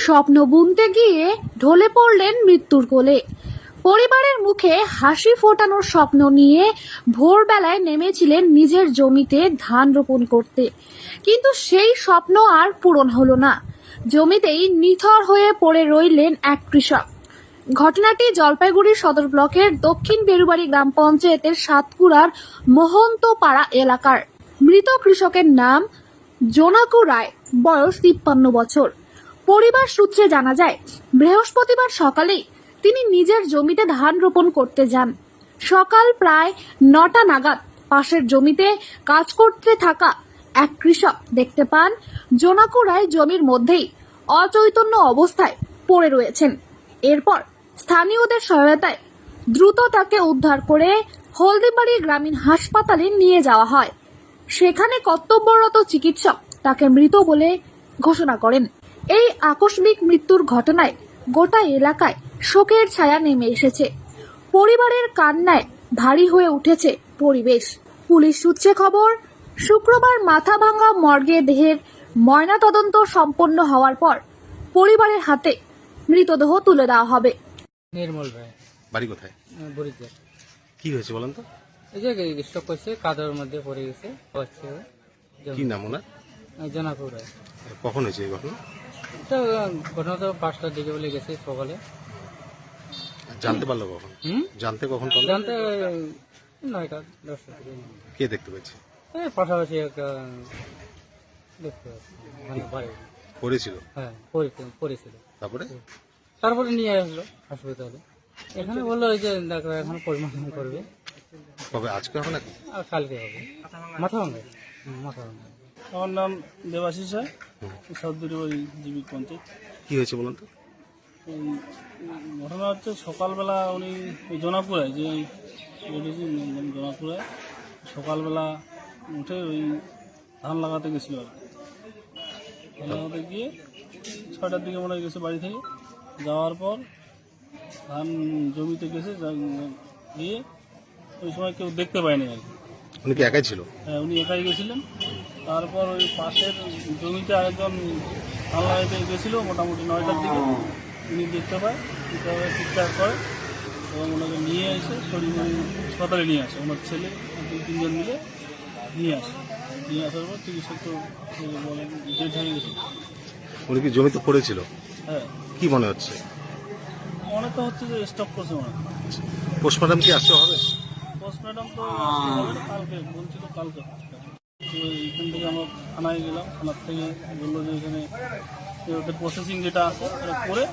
স্বপ্ন বুনতে গিয়ে ঢলে পড়লেন মৃত্যুর কোলে। পরিবারের মুখে হাসি ফোটানোর স্বপ্ন নিয়ে ভোরবেলায় নেমেছিলেন নিজের জমিতে ধান রোপণ করতে, কিন্তু সেই স্বপ্ন আর পূরণ হলো না। জমিতেই নিথর হয়ে পড়ে রইলেন এক কৃষক। ঘটনাটি জলপাইগুড়ি সদর ব্লকের দক্ষিণ বেরুবাড়ি গ্রাম পঞ্চায়েতের সাতকুড়ার মহন্তপাড়া এলাকার। মৃত কৃষকের নাম জোনাকু রায়, বয়স 53 বছর। পরিবার সূত্রে জানা যায়, বৃহস্পতিবার সকালেই তিনি নিজের জমিতে ধান রোপণ করতে যান। সকাল প্রায় 9টা নাগাদ পাশের জমিতে কাজ করতে থাকা এক কৃষক দেখতে পান জোনাকু রায় জমির মধ্যেই অচৈতন্য অবস্থায় পড়ে রয়েছেন। এরপর স্থানীয়দের সহায়তায় দ্রুত তাকে উদ্ধার করে হলদিবাড়ি গ্রামীণ হাসপাতালে নিয়ে যাওয়া হয়। সেখানে কর্তব্যরত চিকিৎসক তাকে মৃত বলে ঘোষণা করেন। এই আকস্মিক মৃত্যুর ঘটনায় গোটা এলাকায় শোকের ছায়া নেমে এসেছে। পরিবারের কান্নায় ভারী হয়ে উঠেছে পরিবেশ। পুলিশ সূত্রে খবর, শুক্রবার মাথাভাঙ্গা মর্গে দেহের ময়নাতদন্ত সম্পন্ন হওয়ার পর পরিবারের হাতে মৃতদেহ তুলে দেওয়া হবে। নির্মল ভাই, বাড়ি কোথায়? বরিতে। কি হয়েছে বলেন তো? এই যে স্টক করছে, কাদার মধ্যে পড়ে গেছে। কি নাম ওনার? জোনাকু রায়। কখন হয়েছে এই ঘটনা? এটা ঘটনা তো 5টার দিকে বলে গেছে সকালে। জানতে পারলো কখন? জানতে কখন পারলো? জানতে 9টা 10টার দিকে। কে দেখতে পেয়েছে? এই পাশাপাশি একটা দেখতে পাচ্ছি, মানে বাড়ি। পড়েছিল? হ্যাঁ, পড়েছিল। তারপরে নিয়ে আসলো হাসপাতালে। এখানে বললো ওই যে ডাক্তার এখন পরিমাণ করবে। কবে? আজকে হবে নাকি? আর কালকে হবে। মাথা ভাঙে। আমার নাম দেবাশিস রায়, সবদুরি ওই জীবিক পঞ্চায়েত। কি হয়েছে বলুন তো? এই ঘটনা হচ্ছে সকালবেলা উনি জোনাকুড়ায় যে জোনাকুড়ায় সকালবেলা উঠে ওই ধান লাগাতে গেছিল আর কি। ধান লাগাতে গিয়ে 6টার দিকে মনে হয় গেছে বাড়ি থেকে। যাওয়ার পর ধান জমিতে গেছে, গিয়ে ওই সময় কেউ দেখতে পায়নি আর কি। উনি কি একাই ছিল? হ্যাঁ, উনি একাই গেছিলেন। তারপর ওই পাশের জমিতে আরেকজন ধান লাগাইতে গেছিলো মোটামুটি 9টার দিকে। উনি দেখতে পায়, চিৎকার করে এবং ওনাকে নিয়ে এসে শরীরমণি হাসপাতালে নিয়ে আসে। ওনার ছেলে 2-3 জন মিলে নিয়ে আসে। নিয়ে আসার পর চিকিৎসক তো বলেন ডেড হয়ে গেছে। উনি কি জমিতে পড়েছিল? হ্যাঁ। কি মনে হচ্ছে? মনে তো হচ্ছে যে স্টপ করছে মনে হয়। পোস্টমর্টম কি আসতে হবে? পোস্টমর্টম তো আসতে হবে না, কালকে বলছিল কালকে। এইখান থেকে আমরা থানায় গেলাম। থানার থেকে বললো যে এখানে ওদের প্রসেসিং যেটা আছে ওটা করে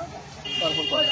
তারপর করা